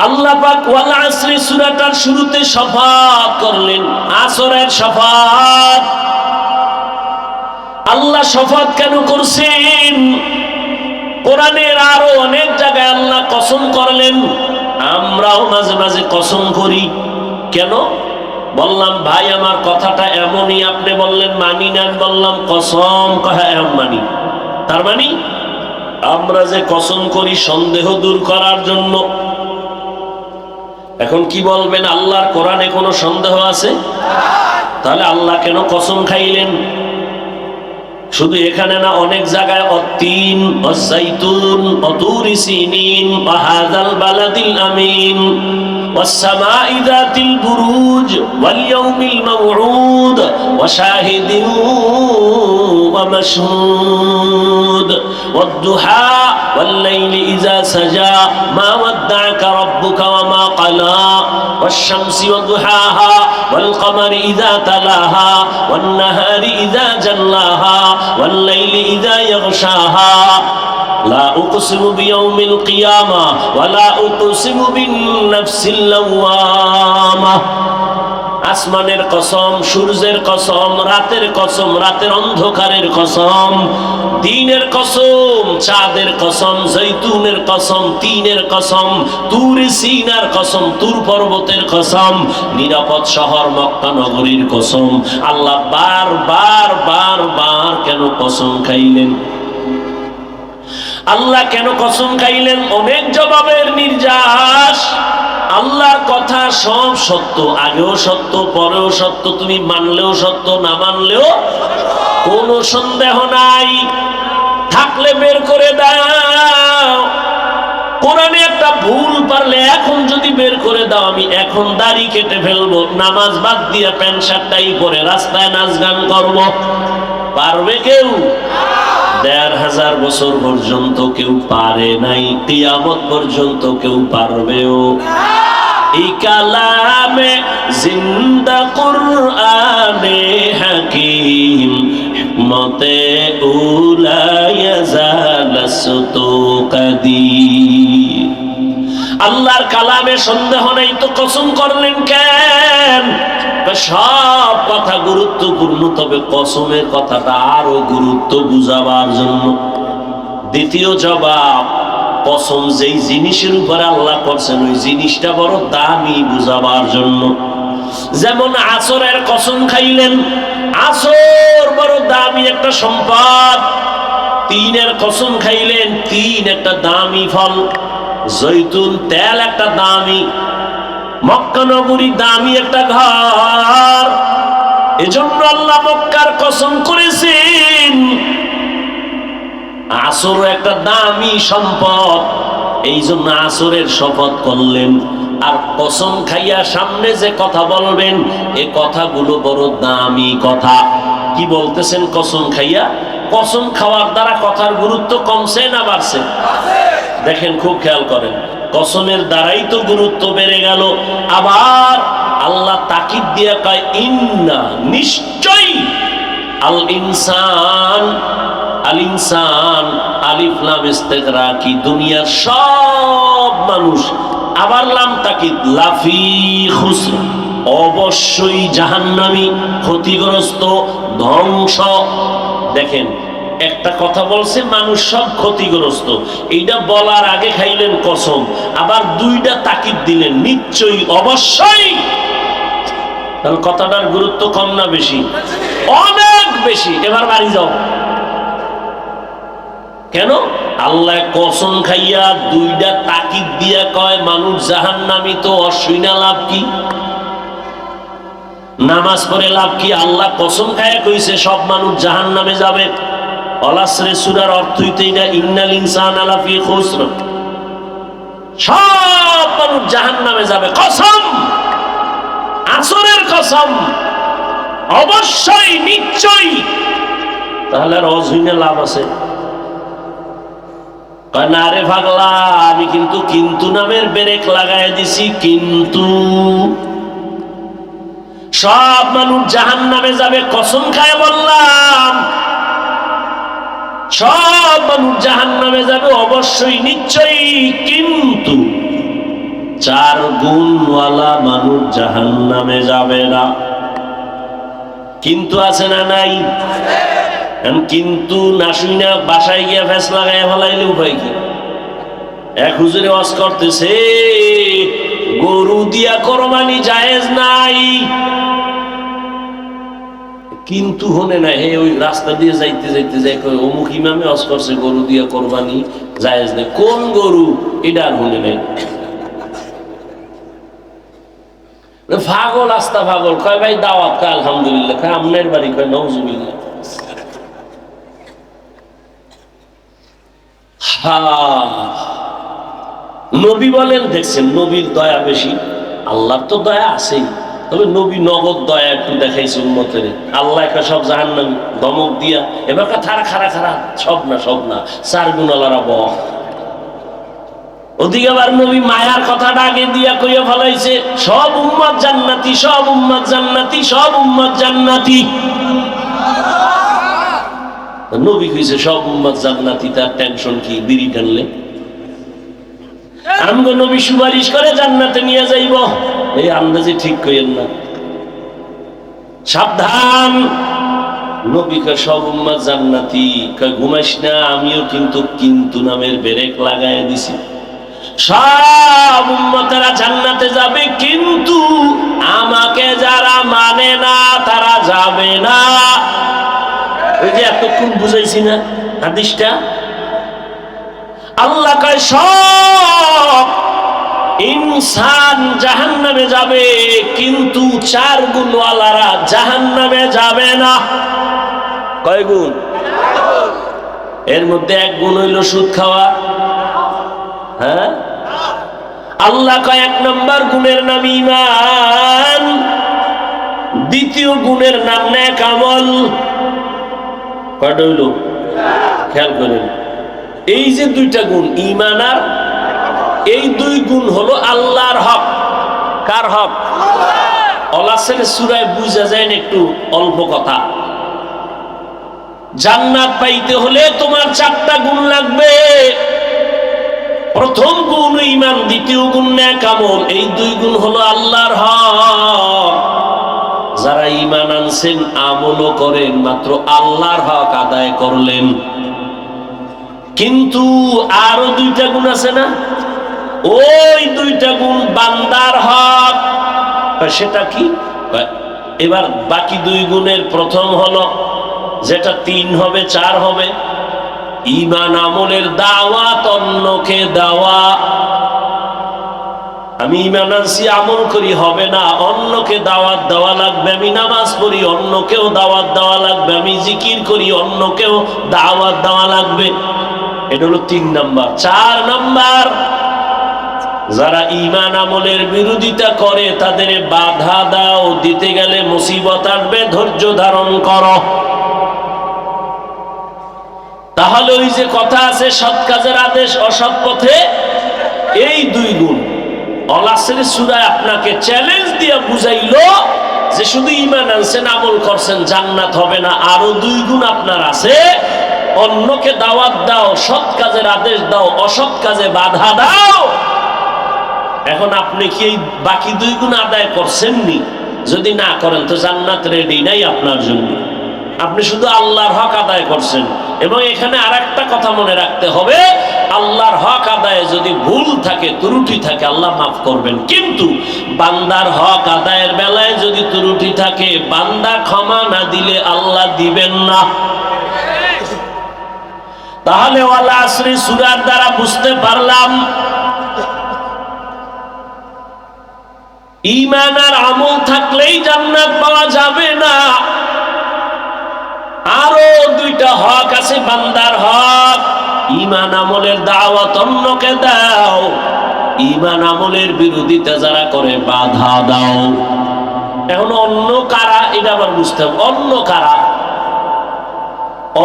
আল্লাহ পাক ওয়াল আসরি সূরাটার শুরুতে শফাত করলেন, আসরের শফাত। আল্লাহ শফাত কেন করছেন? কোরআনের আরো অনেক জায়গায় আল্লাহ কসম করলেন, আমরাও মাঝে মাঝে কসম করি। কেন? বললাম ভাই আমার কথাটা এমনই, আপনি বললেন মানি না, বললাম কসম, হ্যাঁ মানি। তার মানে আমরা যে কসম করি সন্দেহ দূর করার জন্য। এখন কি বলবেন, আল্লাহর কোরআনে কোনো সন্দেহ আছে? তাহলে আল্লাহ কেন কসম খাইলেন? শুধু এখানে না, অনেক জায়গায় অত্তিন ওয়াজ্জাইতুন ওয়াতুরি সিনিন ওয়া হাযাল বালাদিল আমিন ওয়াস-সামাই যাতিল বুরুজ ওয়াল ইয়াউমিল মাউউদ ওয়া শাহিদিন ওয়া মাশহুদ ওয়াদ-দুহা ওয়াল লাইলি ইযা সাজা মা ওয়াদ্দা'আকা রাব্বুকা ওয়া মা ক্বালা ওয়াশ-শামসি ওয়া দুহাহা ওয়াল কমারি ইযা তালাহা ওয়ান নাহারি ইযা জাল্লাহা والليل إذا يغشاها لا أقسم بيوم القيامة ولا أقسم بالنفس اللوامة। আসমানের কসম, সূর্যের কসম, রাতের কসম, রাতের অন্ধকারের কসম, দিনের কসম, চাঁদের কসম, জৈতুনের কসম, তিনের কসম, তুর সিনার কসম, তুর পর্বতের কসম, নিরাপদ শহর মক্কা নগরীর কসম। আল্লাহ বার বার বার বার কেন কসম খাইলেন? আল্লাহ কেন কসম খাইলেন? অনেক জবাবের নির্যাস। আল্লাহর কথা সব সত্য, আগেও সত্য, পরেও সত্য, তুমি মানলেও সত্য, না মানলেও কোনো সন্দেহ নাই। থাকলে বের করে দাও। কোরআনে একটা ভুল পারলে এখন যদি বের করে দাও, আমি এখন দাড়ি কেটে ফেলবো, নামাজ বাদ দিয়ে প্যান্ট শার্টটাই পরে রাস্তায় নাচ গান করবো। পারবে কেউ? ১৫০০ বছর পর্যন্ত কেউ পারে নাই, কিয়ামত পর্যন্ত কেউ পারবেও। এই কালামে জিন্দা কুরআনে হাকিম হিকমতে উলা ইয়াজালাসতু কাদির। আল্লাহর কালামে সন্দেহ নাই তো কসম করলেন কেন? সব কথা গুরুত্বপূর্ণ, তবে কসমের কথাটা আরো গুরুত্ব বুঝাবার জন্য। দ্বিতীয় জবাব, কসম যেই জিনিসের উপরে আল্লাহ করছেন ওই জিনিসটা বড় দামি বুঝাবার জন্য। যেমন আসরের কসম খাইলেন, আসর বড় দামি একটা সম্পদ। তিনের কসম খাইলেন, তিন একটা দামি ফল। জৈতুন তেল একটা দামি, মক্কা নগরী দামি একটা ঘর। এজন্য আল্লাহ মক্কার কসম করেছেন। আসর একটা দামি সম্পদ, এই জন্য আসরের শপথ করলেন। আর কসম খাইয়া সামনে যে কথা বলবেন, এ কথাগুলো বড় দামি কথা। কি বলতেছেন কসম খাইয়া? কসম খাওয়ার দ্বারা কথার গুরুত্ব কমছে না বাড়ছে? দেখেন, খুব খেয়াল করেন, কসমের দ্বারাই তো গুরুত্ব বেড়ে গেল। আবার আল্লাহ তাকিদ দিয়ে কয় ইন্না, নিশ্চয়ই, আল ইনসান, আল ইনসান আলিফ লাম ইস্তিগরাকি, দুনিয়ার সব মানুষ। আবার লাম তাকিদ, লাফি খুসর, অবশ্যই জাহান্নামী, ক্ষতিগ্রস্ত, ধ্বংস। দেখেন, একটা কথা বলছে মানুষ সব ক্ষতিগ্রস্ত, এইটা বলার আগে খাইলেন কসম, আবার দুইটা তাকিদ দিলেন, নিশ্চয়ই, অবশ্যই। তাহলে কথাটার গুরুত্ব কম না বেশি? অনেক বেশি। এবার বাড়ি যাও। কেন? আল্লাহ কসম খাইয়া দুইটা তাকিদ দিয়া কয় মানুষ জাহান্নামী, তো অসুইনা লাভ কি? নামাজ পড়ে লাভ কি? আল্লাহ কসম খাইয়া কইছে সব মানুষ জাহান্নামে যাবে। অলাসরে সূরার অর্থই তো এটা, ইন্নাল ইনসানা লাফি খুসর, সব মানুষ জাহান্নামে যাবে। কসম, আসরের কসম, অবশ্যই, নিশ্চয়ই। তাহলে আর অজুইনে লাভ আছে? না রে পাগলা, আমি কিন্তু নামের ব্রেক লাগাই দিছি। কিন্তু সব মানুষ জাহান্নামে যাবে, কসম খায় বললাম সব মানুষ জাহান্নামে যাবে, অবশ্যই, নিশ্চয়ই। কিন্তু 4 গুণওয়ালা মানুষ জাহান্নামে যাবে না। কিন্তু আছে না নাই? কিন্তু না শুনে বাসায় গিয়া ফেস লাগাইয়া ফেলাইলে উপায় কি? এক হুজুরে ওয়াজ করতেছে গরু দিয়া কোরবানি জায়েজ নাই, কিন্তু হনে না হে ওই রাস্তা দিয়ে যাইতে যাইতে যাই অমুক ইমামে ওয়াজ করছে গরু দিয়া কোরবানি জায়েজ নাই। কোন গরু এটা আর হনে নাই। পাগল আস্তা পাগল। কয় ভাই দাওয়াত? কয় আলহামদুলিল্লাহ। কয় আপনার বাড়ি? কয় নওজুবিল্লাহ। নবী বলেন, দেখছেন নবীর দয়া বেশি, আল্লাহর তো দয়া আছেই, তবে নবী নগদ দয়া একটু দেখাইছে উম্মতের। আল্লাহ একটা সব জাহান্নামী ধমক দিয়া এবার খারা খারা খারা সব না 4 গুণওয়ালারা বহ। ওদিকে আবার নবী মায়ার কথাটা আগে দিয়া কইয়া ফেলাইছে সব উম্মত জান্নাতি, সব উম্মত জান্নাতি, সব উম্মত জান্নাতি। নবী কইছে সব উম্মত জান্নাতি, তার টেনশন কি? বিড়ি টানলে আমগো নবী সুপারিশ করে জান্নাতে নিয়ে যাইব, এই আন্দাজে ঠিক কইেন না, সাবধান। নবী কয় সব উম্মত জান্নাতি। কয় ঘুমাইস না, আমিও কিন্তু নামের ব্রেক লাগায় দিছি। সব উম্মতেরা জান্নাতে যাবে, কিন্তু আমাকে যারা মানে না তারা যাবে না। ওই যে এতক্ষণ বুঝাইছি না হাদিসটা, আল্লাহ কয় সব ইনসান জাহান্নামে যাবে, কিন্তু 4 গুণওয়ালারা জাহান্নামে যাবে না। কয় গুণ? এর মধ্যে 1 গুণ হইল সুদ খাওয়া। হ্যাঁ, আল্লাহ কয় 1 নম্বর গুণের নাম ঈমান, 2য় গুণের নাম নেক আমল। কয়টা হইল? খেয়াল করেন, এই যে 2টা গুণ ঈমান আর এই 2 গুণ হলো আল্লাহর হক। কার হক? আল্লাহর সূরায় বুঝা যায় না একটু অল্প কথা। জান্নাত পাইতে হলে তোমার 4টা গুণ লাগবে। প্রথম গুণ ঈমান, 2য় গুণ নেক আমল। এই 2 গুণ হলো আল্লাহর হক। যারা ঈমান আনছেন, আমলও করেন, মাত্র আল্লাহর হক আদায় করলেন। কিন্তু আরো 2টা গুণ আছে না, ওই 2টা গুণ বান্দার হক। সেটা কি? এবার বাকি 2 গুণের প্রথম হলো, যেটা 3 হবে 4 হবে, ঈমান আমলের দাওয়াত, অন্যকে দেওয়া। আমি ঈমান আনছি, আমল করি হবে না, অন্যকে দাওয়াত দেওয়া লাগবে। আমি নামাজ পড়ি, অন্যকেও দাওয়াত দেওয়া লাগবে। আমি জিকির করি, অন্যকেও দাওয়াত দেওয়া লাগবে। এটা হলো 3 নাম্বার। 4 নাম্বার, যারা ঈমান আমলের বিরোধিতা করে তাদের বাধা দাও। দিতে গেলে মুসিবত আসবে, ধৈর্য ধারণ করো। তাহলে ওই যে কথা আছে, সৎ কাজের আদেশ, অসৎ পথে, এই 2 গুণ আল্লাহর সূরায় আপনাকে চ্যালেঞ্জ দিয়ে বুঝাইলো যে শুধু ঈমান আনছেন, আমল করছেন, জান্নাত হবে না। আরো 2 গুণ আপনার আছে, অন্যকে দাওয়াত দাও, সৎ কাজের আদেশ দাও, অসৎ কাজে বাধা দাও। এখন আপনি কি এই বাকি 2 গুণ আদায় করছেননি? যদি না করেন তো জান্নাত রেডি নাই আপনার জন্য। আপনি শুধু আল্লাহর হক আদায় করছেন। এবং এখানে আরেকটা কথা মনে রাখতে হবে, আল্লাহর হক আদায়ে যদি ভুল থাকে, ত্রুটি থাকে, আল্লাহ মাফ করবেন। কিন্তু বান্দার হক আদায়ের বেলায় যদি ত্রুটি থাকে, বান্দা ক্ষমা না দিলে আল্লাহ দিবেন না। তাহলে ওয়াল আসরি সূরার দ্বারা বুঝতে পারলাম, ঈমান আর আমল থাকলেই জান্নাত পাওয়া যাবে না। আরো 2টা হক আছে বান্দার হক। ঈমান আমলের দাওয়াত, অন্যকে দাও। ঈমান আমলের বিরোধিতা যারা করে, বাধা দাও। এখন অন্য কারা, এটা আবার বুঝতে হবে। অন্য কারা?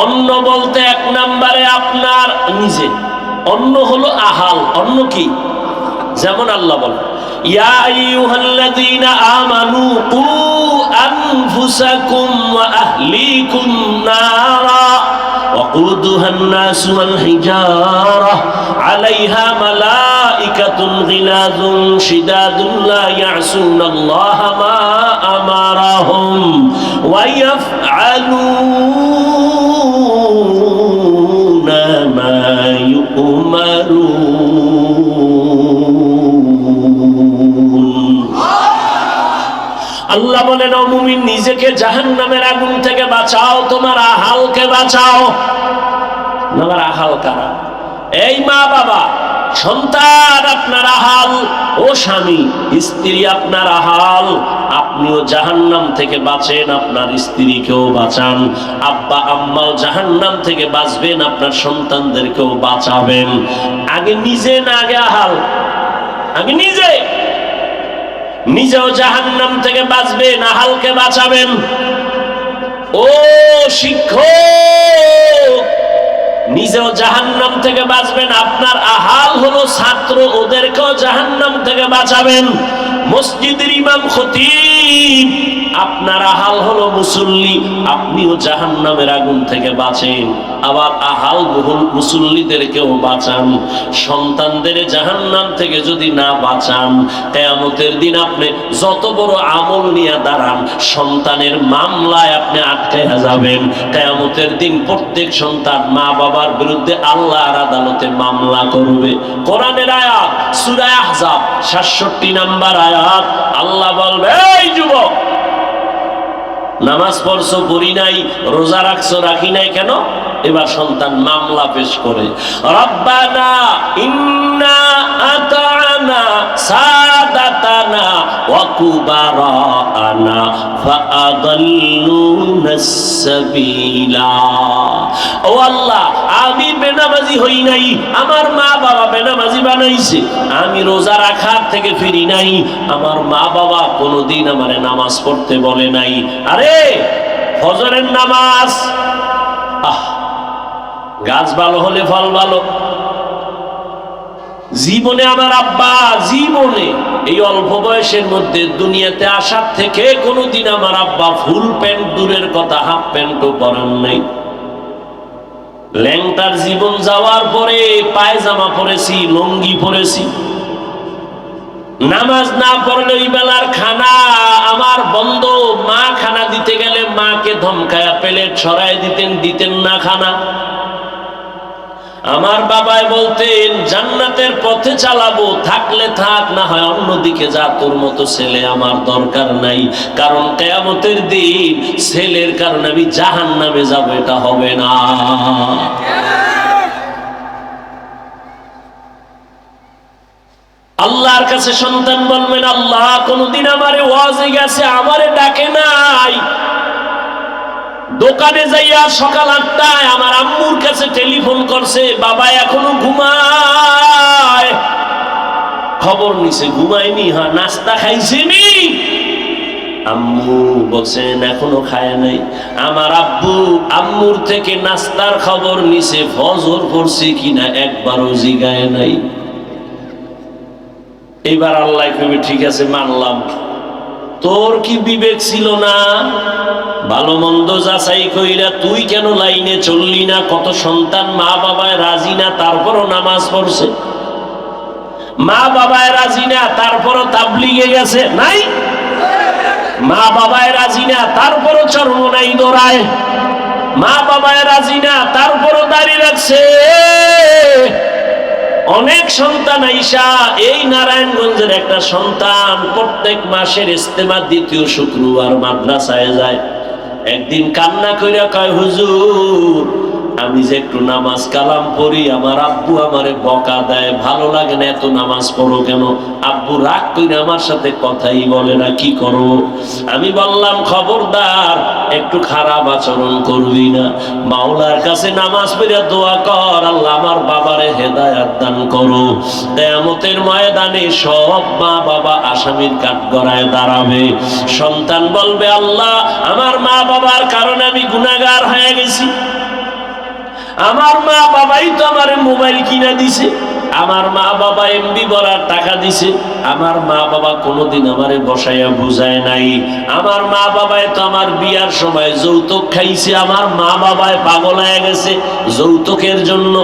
অন্য বলতে 1 নম্বরে আপনার নিজে। অন্য হলো আহাল। অন্য কি? যেমন আল্লাহ বলেন, ইয়া আইয়ুহাল্লাযীনা আমানু কু আনফুসাকুম ওয়া আহলিকুম নারা ওয়াকুদুহান নাসু ওয়াল হিজারা আলাইহা মালাইকা মালাইকাতুন গিলাযুন শিদাদুন লা ইয়াসুনাল্লাহা মা আমারাহুম ওয়া ইয়াফআলুনা মা ইউমারুন। আল্লাহ বলেন, ও মুমিন, নিজেকে জাহান্নামের আগুন থেকে বাঁচাও, তোমার আহালকে বাঁচাও। আমার আহাল কারা? এই মা বাবা, সন্তান আপনার আহাল, ও স্বামী স্ত্রী আপনার আহাল। আপনিও জাহান্নাম থেকে বাঁচেন, আপনার স্ত্রীকেও বাঁচান। আব্বা আম্মাও জাহান্নাম থেকে বাঁচবেন, আপনার সন্তানদেরকেও বাঁচাবেন। আগে নিজে না, আগে আহাল? আগে নিজেও জাহান্নাম থেকে বাঁচবেন, আহালকে বাঁচাবেন। ও শিক্ষক, নিজেও জাহান্নাম থেকে বাঁচবেন, আপনার আহাল হলো ছাত্র, ওদেরকেও জাহান্নাম থেকে বাঁচাবেন। মসজিদের ইমাম খতিব, আপনার আহাল হলো মুসল্লি, আপনিও জাহান্নামের আগুন থেকে বাঁচেন। আবার আহাল বহুল মুসল্লিদেরকেও বাঁচান। সন্তানদের জাহান্নাম থেকে যদি না বাঁচান, কিয়ামতের দিন আপনি যত বড় আমল নিয়ে দাঁড়ান, সন্তানের মামলায় আপনি আটকে যাবেন। কিয়ামতের দিন প্রত্যেক সন্তান মা বাবার বিরুদ্ধে আল্লাহর আদালতে মামলা করবে। কোরআনের আয়াত সূরা আহজাব ৬৭ নম্বর আয়াত। আল্লাহ বলবে, এই যুবক, নামাজ পড়ছো পড়ি নাই, রোজা রাখছো রাখি নাই কেন? এবার সন্তান মামলা পেশ করে, রব্বানা ইন্না আতা'না সাদাতানা ওয়া কুবারানা ফাআদাল্লুনাস সাবিলা। ও আল্লাহ, আমি বেনামাজি হই নাই, আমার মা বাবা বেনামাজি বানাইছে। আমি রোজা রাখার থেকে ফিরি নাই, আমার মা বাবা কোনোদিন আমারে নামাজ পড়তে বলে নাই। আরে ফজরের নামাজ, গাছ ভালো হলে ফল ভালো। জীবনে আমার আব্বা জীবনে এই অল্প বয়সের মধ্যে দুনিয়াতে আসার থেকে কোনোদিন আমার আব্বা ফুল প্যান্ট দূরের কথা হাফ প্যান্টও পরেন নাই। ল্যাংটার জীবন যাওয়ার পরে পায়জামা পরেছি, লুঙ্গি পরেছি। নামাজ না পড়লে ওই বেলার খানা আমার বন্ধ। মা খানা দিতে গেলে মাকে ধমকায়া প্লেট সরাই দিতেন না খানা। আমার বাবাই বলতেন, জান্নাতের পথে চালাবো, থাকলে থাক, না হয় অন্যদিকে যা, তোর মতো ছেলে আমার দরকার নাই। কারণ কিয়ামতের দিন ছেলের কারণে আমি জাহান্নামে যাব, এটা হবে না। আল্লাহর কাছে সন্তান বলবেন, আল্লাহ কোনদিন আমারে ওয়াজে গেছে, আমারে ডাকে নাই। দোকানে যাইয়া সকাল ৮টায় আমার আম্মুর কাছে টেলিফোন করছে, বাবা এখনো ঘুমায়। খবর নিছে ঘুমায়নি, হ্যাঁ নাস্তা খাইছেনি? আম্মু বলছেন এখনো খায় নাই। আমার আব্বু আম্মুর থেকে নাস্তার খবর নিছে, ফজর পড়ছে কিনা একবারও জিগায় নাই। এবার আল্লাহ কইবে, ঠিক আছে মানলাম, তোর কি বিবেক ছিল না? ভালো মন্দ যাচাই কইরা তুই কেন লাইনে চললি না? কত সন্তান মা বাবায় রাজি না, তারপরও নামাজ পড়ছে। মা বাবায় রাজি না, তারপরও তাবলিগে গেছে নাই। মা বাবায় রাজি না, তারপরও চরমোনাই দৌড়ায়। মা বাবায় রাজি না, তারপরও দাঁড়িয়ে রাখছে। অনেক সন্তান আইসা, এই নারায়ণগঞ্জের একটা সন্তান প্রত্যেক মাসের ইস্তেমা দ্বিতীয় শুক্রবার মাদ্রাসায় যায়। একদিন কান্না কইরা কয়, হুজুর আমি যে একটু নামাজ কালাম পড়ি, আমার আব্বু আমারে বকা দেয়, ভালো লাগে না, এত নামাজ পড়ো কেন? আব্বু রাগ কইরা আমার সাথে কথাই বলে না, কি করো? আমি বললাম, খবরদার একটু খারাপ আচরণ করবি না। মাওলার কাছে নামাজ পড়ে দোয়া কর, আল্লাহ আমার বাবারে হেদায়েত দান করো। কিয়ামতের ময়দানে সব মা বাবা আসামির কাঠগড়ায় দাঁড়াবে। সন্তান বলবে, আল্লাহ আমার মা বাবার কারণে আমি গুনাহগার হয়ে গেছি। আমার মা বাবাই তো আমার মোবাইল কিনা দিছে, আমার মা বাবা এমবি ভরার টাকা দিছে, আমার মা বাবা কোনোদিন আমারে বসাইয়া বুঝায় নাই। আমার মা বাবায় তো আমার বিয়ার সময় যৌতুক খাইছে, আমার মা বাবায় পাগল হয়ে গেছে যৌতুকের জন্য।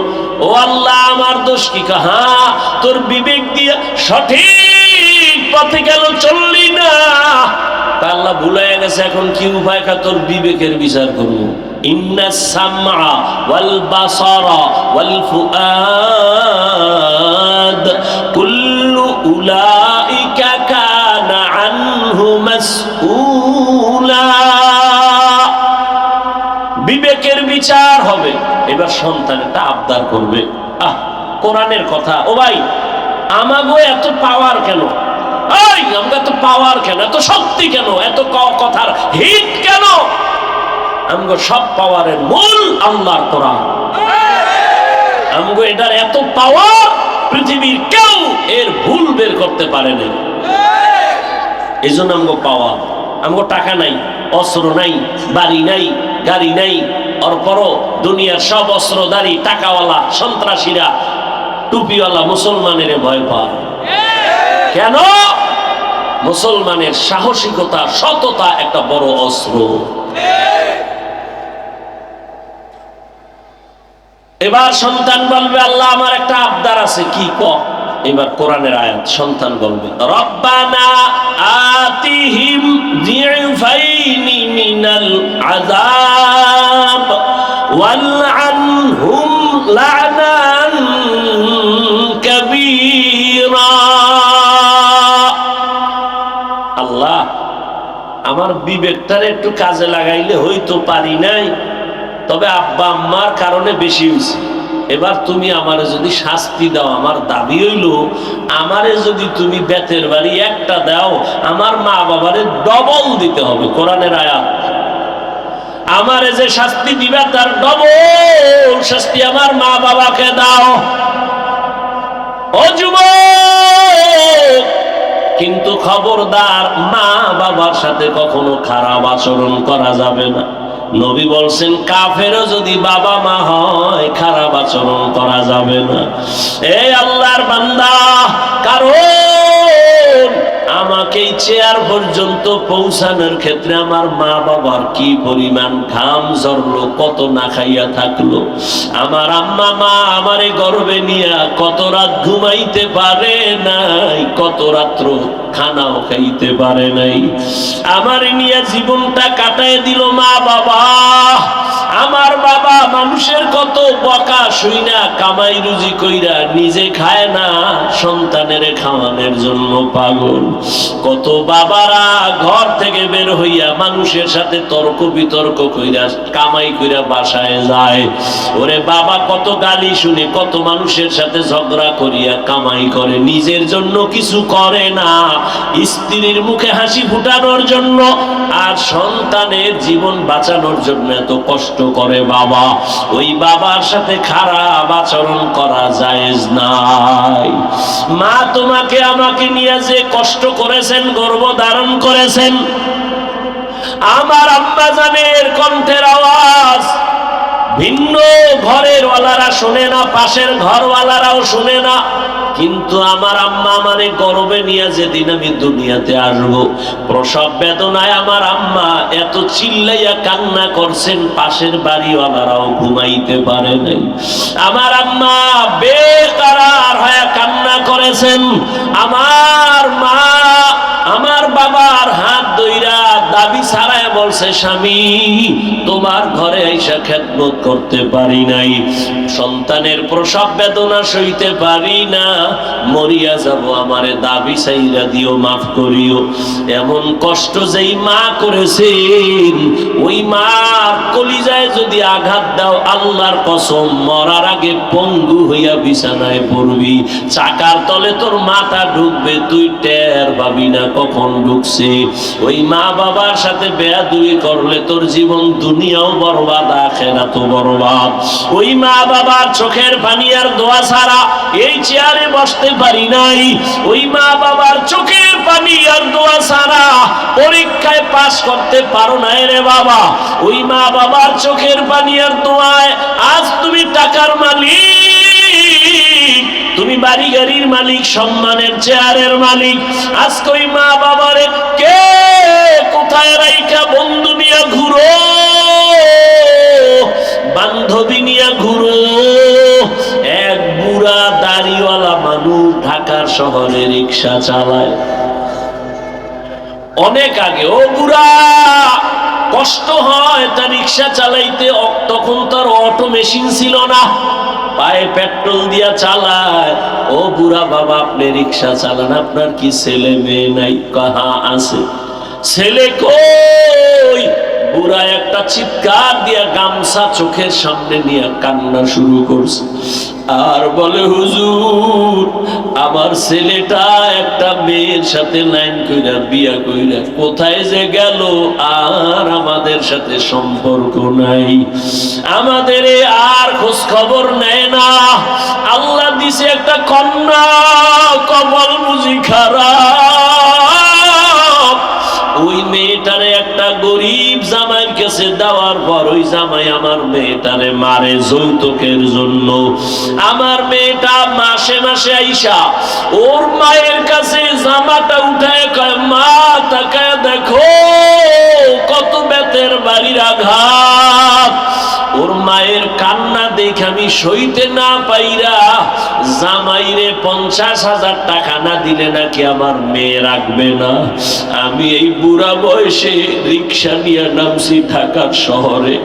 ও আল্লাহ, আমার দোষ কি? হ্যাঁ, তোর বিবেক দিয়ে সঠিক পথে গেল চললি না, তা আল্লাহ ভুলে গেছে। এখন কি উপায়? তোর বিবেকের বিচার করবো। ইন্নাস সামআ ওয়াল বাসারা ওয়াল ফুআদ কুল্লু উলাইকা কানা আনহু মাসউলা। বিবেকের বিচার হবে। এবার সন্তান একটা আবদার করবে, কোরআনের কথা। ও ভাই, আমাগো এত পাওয়ার কেন? আমাকে এত পাওয়ার কেন? এত শক্তি কেন? এত কথার হিট কেন? আমগো সব পাওয়ারের মূল আল্লাহর কোরআন। আমগো এটার এত পাওয়ার পৃথিবীর কেউ এর ভুল বের করতে পারে না। এই জন্য আমগো পাওয়ার। আমগো টাকা নাই, অস্ত্র নাই, বাড়ি নাই, গাড়ি নাই, অরপরও দুনিয়ার সব অস্ত্রধারী টাকাওয়ালা সন্ত্রাসীরা টুপিওয়ালা মুসলমানের ভয় পায়। কেন? মুসলমানের সাহসিকতা, সততা একটা বড় অস্ত্র। এবার সন্তান বলবে, আল্লাহ আমার একটা আবদার আছে। কি ক? এবার কোরআনের আয়াত। সন্তান বলবে, রব্বানা আতিহিম যিফাইনি মিনাল আযাব ওয়ালআনহুম লা'নান কাবীরা। আল্লাহ, আমার বিবেকটারে একটু কাজে লাগাইলে হইতো, পারি নাই, তবে আব্বা আম্মার কারণে বেশি হয়েছে। এবার তুমি আমারে যদি শাস্তি দাও, আমার দাবি হইল আমারে যদি তুমি বেতের বাড়ি একটা দাও, আমার মা বাবারে ডবল দিতে হবে। কোরআনের আয়াত। আমারে যে শাস্তি দিবে তার ডবল শাস্তি আমার মা বাবাকে দাও। ও যুবক, কিন্তু খবরদার, মা বাবার সাথে কখনো খারাপ আচরণ করা যাবে না। নবী বলছেন, কাফেরও যদি বাবা মা হয় খারাপ আচরণ করা যাবে না। এই আল্লাহর বান্দা, কারণ আমাকে এই চেয়ার পর্যন্ত পৌঁছানোর ক্ষেত্রে আমার মা বাবার কি পরিমাণ ঘাম ঝরলো, কত না খাইয়া থাকলো। আমার আম্মা মা আমারে গর্বে নিয়া কত রাত ঘুমাইতে পারে নাই, কত রাত্র খানাও খাইতে পারে নাই। আমার নিয়ে জীবনটা কাটায় দিল মা বাবা। আমার বাবা মানুষের কত বকা শুইনা কামাই রুজি কইরা নিজে খায় না, সন্তানের খাওয়ানোর জন্য পাগল। কত বাবারা ঘর থেকে বের হইয়া মানুষের সাথে তর্ক বিতর্ক কইরা কামাই কইরা বাসায় যায়। ওরে বাবা, কত গালি শুনে, কত মানুষের সাথে ঝগড়া করিয়া কামাই করে, নিজের জন্য কিছু করে না, স্ত্রীর মুখে হাসি ফুটানোর জন্য আর সন্তানের জীবন বাঁচানোর জন্য এত কষ্ট করে বাবা। ওই বাবার সাথে খারাপ আচরণ করা জায়েজ নাই। মা তোমাকে আমাকে নিয়ে যে কষ্ট করেছেন, গর্ব ধারণ করেছেন, আমার আম্মা জানের কণ্ঠের আওয়াজ ভিন্ন ঘরের ওয়ালারা শুনে না, পাশের ঘরওয়ালারাও শুনে না, কিন্তু আমার আম্মা আমারে গর্বে নিয়ে যেদিন আমি দুনিয়াতে আসবো, প্রসব বেদনায় আমার আম্মা এত চিল্লাইয়া কান্না করছেন, পাশের বাড়িওয়ালারাও ঘুমাইতে পারে নাই। আমার আম্মা বেকারার হয়ে কান্না করেছেন। আমার মা আমার বাবার হাত ধইরা দাবি ছাড়ায় বলছে, স্বামী তোমার ঘরে আইসা খেদমত করতে পারি নাই, সন্তানের প্রসব বেদনা সইতে পারি না, মরিয়া যাব, আমারে দাবি চাইরা দিও, মাফ করিও। এমন কষ্ট যেই মা করেছেন, ওই মা কলিজায় যদি আঘাত দাও, আল্লাহর কসম মরার আগে পঙ্গু হইয়া বিছানায় পড়বি, চাকার তলে তোর মাথা ঢুকবে, তুই টের পাবি না কখন ঢুকছে। ওই মা বাবার সাথে বেয়াদবি করলে তোর জীবন দুনিয়াও বরবাদ, আখিরাতও বরবাদ। ওই মা বাবার চোখের পানি আর দোয়া ছাড়া এই চেয়ারে বসতে পারি নাই। ওই মা বাবার চোখের পানি আর দোয়া ছাড়া পরীক্ষায় পাস করতে পারো না রে বাবা। ওই মা বাবার চোখের পানি আর দোয়ায় আজ তুমি টাকার মালিক, মালিক, তুমি বাড়ি গাড়ির মালিক, সম্মানের চেয়ারের মালিক। আজকে ওই মা বাবারে কে কোথায় রাইখা বন্ধু নিয়ে ঘুরো, বান্ধবী নিয়ে ঘুরো। এক বুড়া দাড়িওয়ালা মানুষ ঢাকার শহরে রিক্সা চালায়। অনেক আগে ও বুড়া কষ্ট হয় তার রিক্সা চালাইতে, তখন তার অটো মেশিন ছিল না, পায়ে পেট্রোল দিয়া চালায়। ও বুড়া বাবা আপনি রিক্সা চালান, আপনার কি ছেলে মেয়ে নাই? কাহা আছে। ছেলে কই? বুড়া একটা চিৎকার দিয়া গামছা চোখের সামনে নিয়ে কান্না শুরু করছে আর বলে, হুজুর আমার ছেলেটা একটা মেয়ের সাথে লাইন কইরা বিয়া কইরা কোথায় যে গেল, আর আমাদের সাথে সম্পর্ক নাই, আমাদের আর খোঁজ খবর নেয় না। আল্লাহ দিছে একটা কন্যা, কপাল বুঝি খারাপ। ওই মেয়েটারে একটা গরিব জামাইয়ের কাছে দেওয়ার পর ওই জামাই আমার মেয়েটারে মারে যৌতুকের জন্য। আমার মেয়েটা মাসে মাসে আইসা ওর মায়ের কাছে জামাটা উঠায় কয়, মা তাকায় দেখো কত বেতের বাড়ির আঘাত। ওর মায়ের কান্না দেখে আমি সইতে না পাইরা জামাইরে 50,000 টাকা না দিলে নাকি আমার মেয়ে রাখবে না। আমি এই বুড়া বয়সে রিক্সা নিয়ে নামছি ঢাকার শহরে।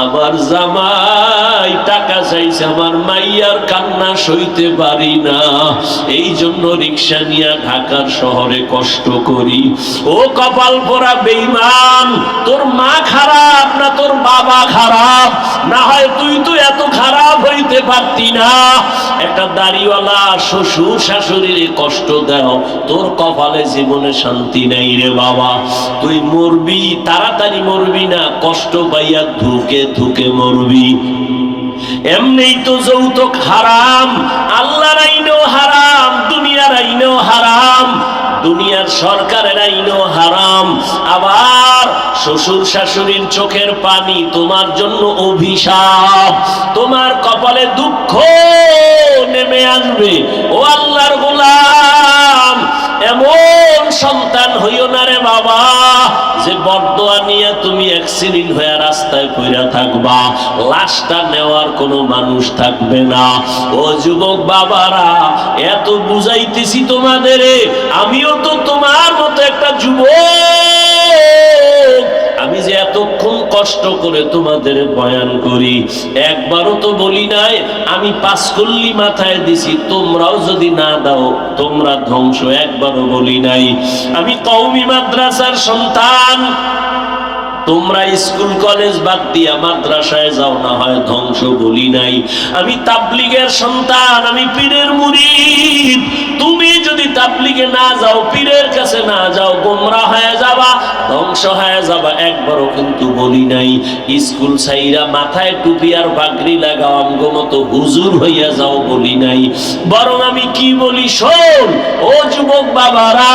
আমার জামাই টাকা চাইছে, আমার মাইয়ার কান্না সইতে পারি না, এই জন্য রিক্সা নিয়ে ঢাকার শহরে কষ্ট করি। ও কপাল পোড়া বেঈমান, তোর মা খারাপ না তোর বাবা খারাপ? না হয় তুই এত খারাপ হইতে পারতি না। একটা দাড়িওয়ালা শ্বশুর শাশুড়ির কষ্ট দাও, তোর কপালে জীবনে শান্তি নাই রে বাবা। তুই মরবি, তাড়াতাড়ি মরবি না, কষ্ট পাইয়া ধুকে ধুকে মরবি। এমনি তো যৌতুক হারাম, আল্লাহর আইনেও হারাম, দুনিয়ার আইনেও হারাম, দুনিয়ার সরকারের আইনও হারাম। আবার শ্বশুর শাশুড়ির চোখের পানি তোমার জন্য অভিশাপ, তোমার কপালে দুঃখ নেমে আসবে। ও আল্লাহর গোলাম, এমন সন্তান হইও না রে বাবা যে বরদোয়া নিয়ে তুমি অ্যাক্সিডেন্ট হয়ে রাস্তায় পড়ে থাকবা, লাশটা নেওয়ার কোনো মানুষ থাকবে না। ও যুবক বাবারা, এত বুঝাইতেছি তোমাদের, আমিও তো তোমার মতো একটা যুবক। আমি যে এতক্ষণ কষ্ট করে তোমাদের বয়ান করি, একবারও তো বলি নাই আমি 5 কল্লি মাথায় দিছি, তোমরাও যদি না দাও তোমরা ধ্বংস, একবারও বলি নাই। আমি কওমি মাদ্রাসার সন্তান, তোমরা স্কুল কলেজ বাদ দিয়া মাদ্রাসায় যাও, না হয় ধ্বংস, বলি নাই। আমি তাবলিগের সন্তান, আমি পীরের মুরিদ। তুমি যদি তাবলিগে না যাও, পীরের কাছে না যাও, গোমরাহ হয়ে যাবা, ধ্বংস হয়ে যাবা, একবারও কিন্তু বলি নাই স্কুল ছাইরা মাথায় টুপি আর পাগড়ি লাগাও, আমগো মতো হুজুর হইয়া যাও, বলি নাই। বরং আমি কি বলি শোন, ও যুবক বাবারা,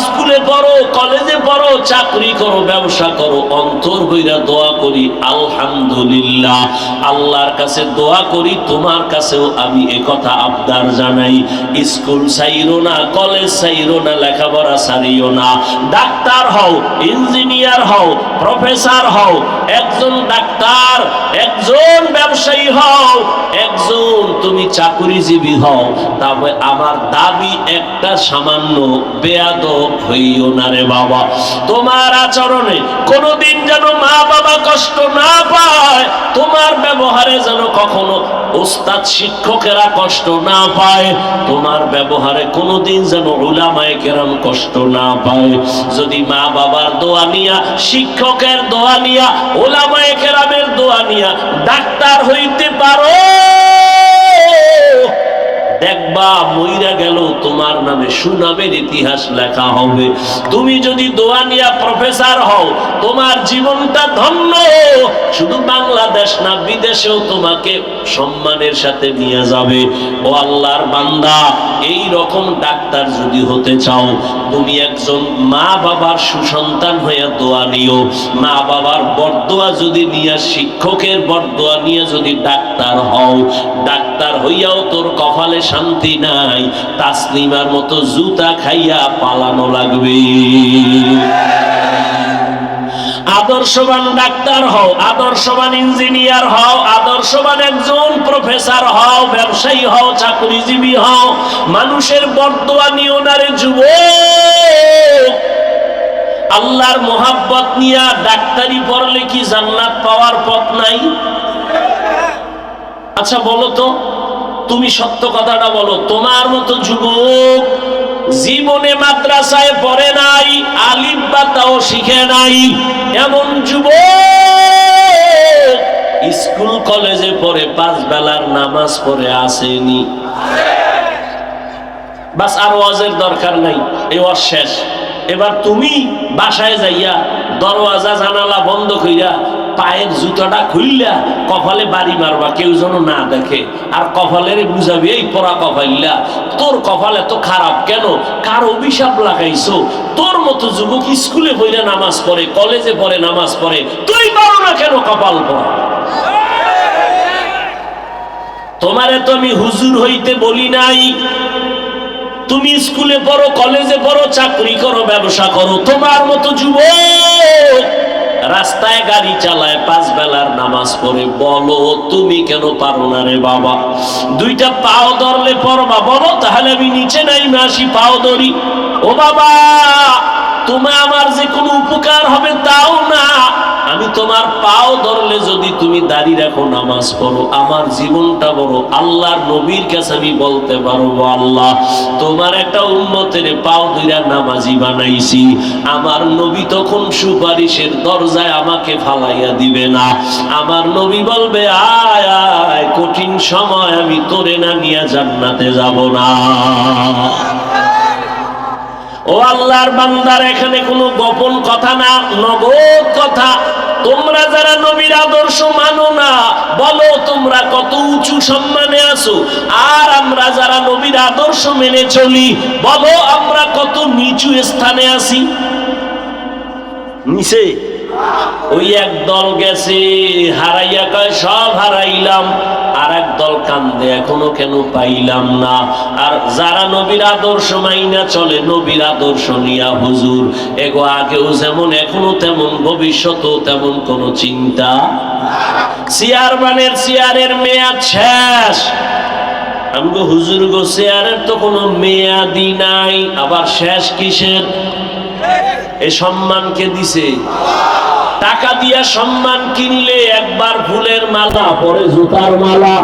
স্কুলে পড়ো, কলেজে পড়ো, চাকরি করো, ব্যবসা করো, অন্তর কইরা দোয়া করি আলহামদুলিল্লাহ, আল্লাহর কাছে দোয়া করি, তোমার কাছেও আমি একথা আবদার জানাই, স্কুল ছাইরো না, কলেজ ছাইরো না, লেখাপড়া ছাড়িও না। ডাক্তার হও, ইঞ্জিনিয়ার হও, প্রফেসর হও, একজন ডাক্তার, একজন ব্যবসায়ী হও, একজন তুমি চাকরিজীবী হও, তবে আমার দাবি একটা, সামান্য বেয়াদব হইও না রে বাবা। তোমার আচরণে কোনোদিন যেন মা বাবা কষ্ট না পায়, তোমার ব্যবহারে যেন কখনো ওস্তাদ শিক্ষকেরা কষ্ট না পায়, তোমার ব্যবহারে কোনোদিন যেন উলামায়ে কেরাম কষ্ট না পায়। যদি মা বাবার দোয়া নিয়া, শিক্ষকের দোয়া নিয়া, উলামায়ে কেরামের দোয়া নিয়া ডাক্তার হইতে পারো, দেখবা মইরা গেল তোমার নামে সুনামের ইতিহাস লেখা হবে। তুমি যদি দোয়া নিয়া প্রফেসর হও, তোমার জীবনটা ধন্য। শুধু বাংলাদেশ না, বিদেশেও তোমাকে সম্মানের সাথে নিয়ে যাবে। ও আল্লাহর বান্দা, এই রকম ডাক্তার যদি হতে চাও, তুমি একজন মা বাবার সুসন্তান হয়ে দোয়া নিও। মা বাবার বরদোয়া যদি নিয়ে, শিক্ষকের বরদোয়া নিয়ে যদি ডাক্তার হও, ডাক্তার হইয়াও তোর কপালে শান্তি নাই, তাসলিমার মতো জুতা খাইয়া পালানো লাগবে। আদর্শবান ডাক্তার হও, আদর্শবান ইঞ্জিনিয়ার হও, আদর্শবান একজন প্রফেসর হও, ব্যবসায়ী হও, চাকরিজীবী হও, মানুষের বরদোয়া নিও না রে যুবক। আল্লাহর মোহাব্বত নিয়া ডাক্তারি পড়লে কি জান্নাত পাওয়ার পথ নাই? আচ্ছা বলো তো, তুমি সত্য কথাটা বলো, তোমার মতো যুবক জীবনে মাদ্রাসায় পড়ে নাই, আলিফ বা তাও শিখে নাই, এমন যুবক স্কুল কলেজে পড়ে 5 বেলার নামাজ পড়ে আসেনি? বাস, আর ওয়াজের দরকার নাই, এই ওয়াজ শেষ। এবার তুমি বাসায় যাইয়া দরওয়াজা জানালা বন্ধ কইরা পায়ের জুতাটা খুললা কপালে বাড়ি মারবা, কেউ যেন না দেখে। আর কপালের বুঝাবি, এই পরা কপাইলা, তোর কপাল এত খারাপ কেন? কার অভিশাপ লাগাইছো? তোর মতো যুবক স্কুলে পড়ে নামাজ পড়ে, কলেজে পড়ে নামাজ পড়ে, তুই পারো না কেন কপাল পড়া? তোমারে তো আমি হুজুর হইতে বলি নাই। তুমি স্কুলে পড়ো, কলেজে পড়ো, চাকরি করো, ব্যবসা করো, তোমার মতো যুবক রাস্তায় গাড়ি চালায়, 5 বেলার নামাজ পড়ে, বলো তুমি কেন পারো না রে বাবা? 2টা পাও ধরলে পড়বা, বলো তাহলে আমি নিচে নাইমে আসি, পাও ধরি। ও বাবা, তুমি আমার যে কোনো উপকার হবে তাও না, আমি তোমার পাও ধরলে যদি তুমি দাঁড়িয়ে রাখো, নামাজ পড়ো, আমার জীবনটা বড়। আল্লাহর নবীর কাছে আমি বলতে পারবো, আল্লাহ তোমার একটা উম্মতের পাও ধইরা নামাজি বানাইছি, আমার নবী তখন সুপারিশের দরজায় আমাকে ফালাইয়া দিবে না। আমার নবী বলবে, আয় আয়, কঠিন সময় আমি তোরে না নিয়ে জান্নাতে যাব না। ও আল্লাহর বান্দার, এখানে কোনো গোপন কথা না, নগদ কথা। তোমরা যারা নবীর আদর্শ মানো না, বলো তোমরা কত উঁচু সম্মানে আছো, আর আমরা যারা নবীর আদর্শ মেনে চলি, বলো আমরা কত নিচু স্থানে আছি। নিচে ওই এক দল গেছে হারাইয়া, কয় সব হারাইলাম, আর এক দল কান্দে এখনো কেন পাইলাম না। আর যারা নবীর আদর্শ মাইনা চলে, নবীর আদর্শ নিয়া হুজুর, এগো আগেও যেমন এখনো তেমন, ভবিষ্যতেও তেমন কোনো চিন্তা। চেয়ারম্যানের চেয়ারের মেয়াদ শেষ। আমগো হুজুর গো, চেয়ারের তো কোনো মেয়াদি নাই, আবার শেষ কিসের? এই সম্মানকে দিছে, টাকা দিয়া সম্মান কিনলে একবার ফুলের মালা, পরে জুতার মালা।